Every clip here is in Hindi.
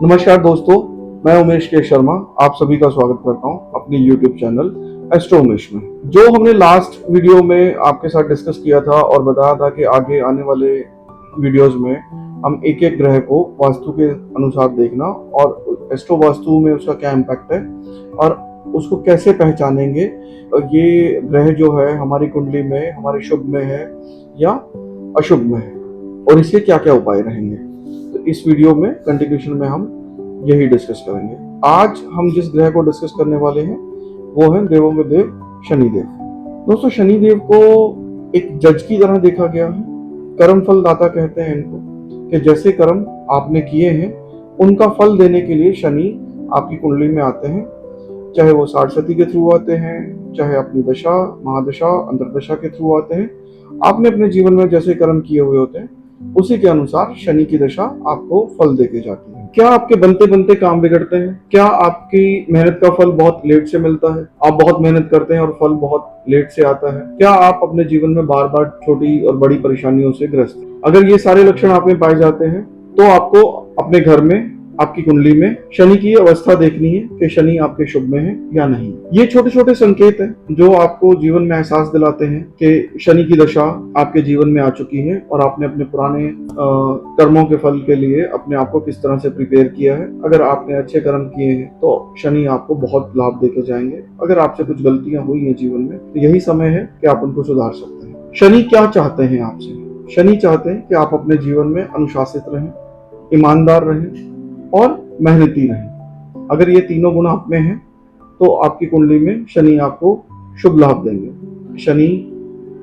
नमस्कार दोस्तों, मैं उमेश के शर्मा आप सभी का स्वागत करता हूं अपनी YouTube चैनल एस्ट्रो उमेश में। जो हमने लास्ट वीडियो में आपके साथ डिस्कस किया था और बताया था कि आगे आने वाले वीडियोस में हम एक एक ग्रह को वास्तु के अनुसार देखना और एस्ट्रो वास्तु में उसका क्या इम्पैक्ट है और उसको कैसे पहचानेंगे। ये ग्रह जो है हमारी कुंडली में हमारे शुभ में है या अशुभ में है और इसके क्या क्या उपाय रहेंगे। तो इस वीडियो में कंटिन्यूशन में हम यही डिस्कस करेंगे। आज हम जिस ग्रह को डिस्कस करने वाले हैं वो है देवों में देव शनिदेव। दोस्तों, शनिदेव को एक जज की तरह देखा गया है। कर्म फल दाता कहते हैं इनको, कि जैसे कर्म आपने किए हैं उनका फल देने के लिए शनि आपकी कुंडली में आते हैं। चाहे वो सारस्वती के थ्रू आते हैं, चाहे अपनी दशा महादशा अंतरदशा के थ्रू आते हैं। आपने अपने जीवन में जैसे कर्म किए हुए होते हैं उसी के अनुसार शनि की दशा आपको फल देके जाती है। क्या आपके बनते बनते काम बिगड़ते हैं? क्या आपकी मेहनत का फल बहुत लेट से मिलता है? आप बहुत मेहनत करते हैं और फल बहुत लेट से आता है? क्या आप अपने जीवन में बार बार छोटी और बड़ी परेशानियों से ग्रस्त हैं? अगर ये सारे लक्षण आप में पाए जाते हैं तो आपको अपने घर में आपकी कुंडली में शनि की अवस्था देखनी है कि शनि आपके शुभ में है या नहीं। ये छोटे छोटे संकेत हैं जो आपको जीवन में एहसास दिलाते हैं कि शनि की दशा आपके जीवन में आ चुकी है और आपने अपने पुराने कर्मों के फल के लिए अपने आप को किस तरह से प्रिपेयर किया है। अगर आपने अच्छे कर्म किए हैं तो शनि आपको बहुत लाभ देके जाएंगे। अगर आपसे कुछ गलतियां हुई हैं जीवन में तो यही समय है कि आप उनको सुधार सकते हैं। शनि क्या चाहते हैं आपसे? शनि चाहते हैं कि आप अपने जीवन में अनुशासित रहें, ईमानदार रहें और मेहनती रहें। अगर ये तीनों गुण आप में हैं तो आपकी कुंडली में शनि आपको शुभ लाभ देंगे। शनि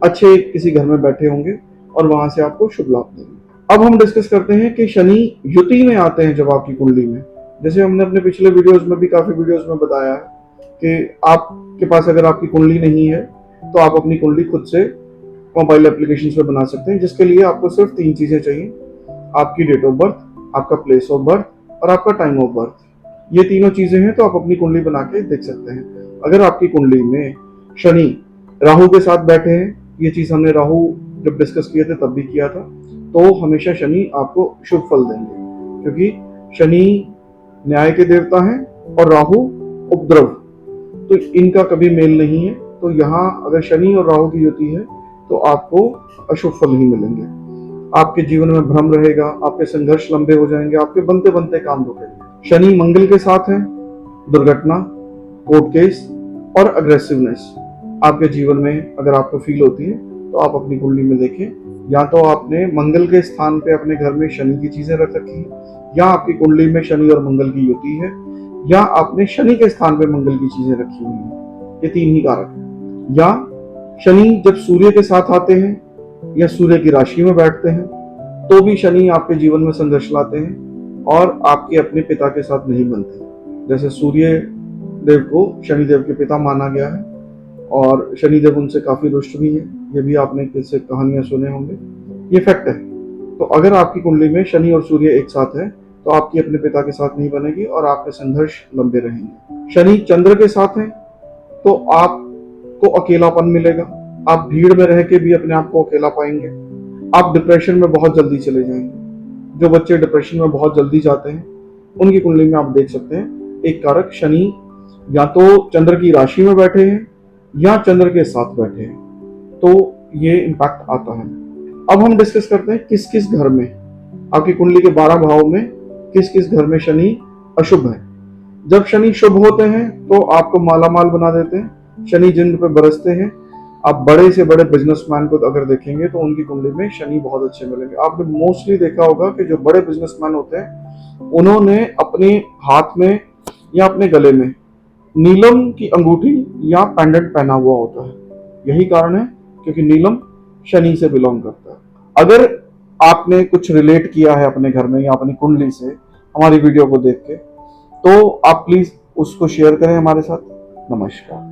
अच्छे किसी घर में बैठे होंगे और वहां से आपको शुभ लाभ देंगे। अब हम डिस्कस करते हैं कि शनि युति में आते हैं जब आपकी कुंडली में। जैसे हमने अपने पिछले वीडियोस में भी काफी वीडियोस में बताया है कि आपके पास अगर आपकी कुंडली नहीं है तो आप अपनी कुंडली खुद से मोबाइल एप्लीकेशन पे बना सकते हैं, जिसके लिए आपको सिर्फ 3 चीजें चाहिए। आपकी डेट ऑफ बर्थ, आपका प्लेस ऑफ बर्थ और आपका टाइम ऑफ बर्थ। ये तीनों चीजें हैं तो आप अपनी कुंडली बना के देख सकते हैं। अगर आपकी कुंडली में शनि राहु के साथ बैठे हैं, ये चीज हमने राहु जब डिस्कस किए थे तब भी किया था, तो हमेशा शनि आपको शुभ फल देंगे, क्योंकि शनि न्याय के देवता हैं और राहु उपद्रव, तो इनका कभी मेल नहीं है। तो यहाँ अगर शनि और राहु की युति है तो आपको अशुभ फल ही मिलेंगे। आपके जीवन में भ्रम रहेगा, आपके संघर्ष लंबे हो जाएंगे, आपके बनते बनते काम रुकेंगे। शनि मंगल के साथ है, दुर्घटना, कोर्ट केस और अग्रेसिवनेस आपके जीवन में अगर आपको फील होती है तो आप अपनी कुंडली में देखें। या तो आपने मंगल के स्थान पे अपने घर में शनि की चीजें रख रखी है, या आपकी कुंडली में शनि और मंगल की युति है, या आपने शनि के स्थान पे मंगल की चीजें रखी हुई है। ये 3 ही कारक है। या शनि जब सूर्य के साथ आते हैं या सूर्य की राशि में बैठते हैं तो भी शनि आपके जीवन में संघर्ष लाते हैं और आपके अपने पिता के साथ नहीं बनते। जैसे सूर्य देव को शनिदेव के पिता माना गया है और शनिदेव उनसे काफी रुष्ट भी है। ये भी आपने किससे कहानियां सुने होंगे, ये फैक्ट है। तो अगर आपकी कुंडली में शनि और सूर्य एक साथ है तो आपकी अपने पिता के साथ नहीं बनेगी और आपके संघर्ष लंबे रहेंगे। शनि चंद्र के साथ है तो आपको अकेलापन मिलेगा। आप भीड़ में रह के भी अपने आप को अकेला पाएंगे। आप डिप्रेशन में बहुत जल्दी चले जाएंगे। जो बच्चे डिप्रेशन में बहुत जल्दी जाते हैं उनकी कुंडली में आप देख सकते हैं एक कारक शनि या तो चंद्र की राशि में बैठे हैं या चंद्र के साथ बैठे हैं, तो ये इम्पैक्ट आता है। अब हम डिस्कस करते हैं किस किस घर में आपकी कुंडली के 12 भाव में किस किस घर में शनि अशुभ है। जब शनि शुभ होते हैं तो आपको मालामाल बना देते हैं। शनि जिन पे बरसते हैं, आप बड़े से बड़े बिजनेसमैन को अगर देखेंगे तो उनकी कुंडली में शनि बहुत अच्छे मिलेंगे। आपने मोस्टली देखा होगा कि जो बड़े बिजनेसमैन होते हैं उन्होंने अपने हाथ में या अपने गले में नीलम की अंगूठी या पेंडेंट पहना हुआ होता है। यही कारण है क्योंकि नीलम शनि से बिलोंग करता है। अगर आपने कुछ रिलेट किया है अपने घर में या अपनी कुंडली से हमारी वीडियो को देख के, तो आप प्लीज उसको शेयर करें हमारे साथ। नमस्कार।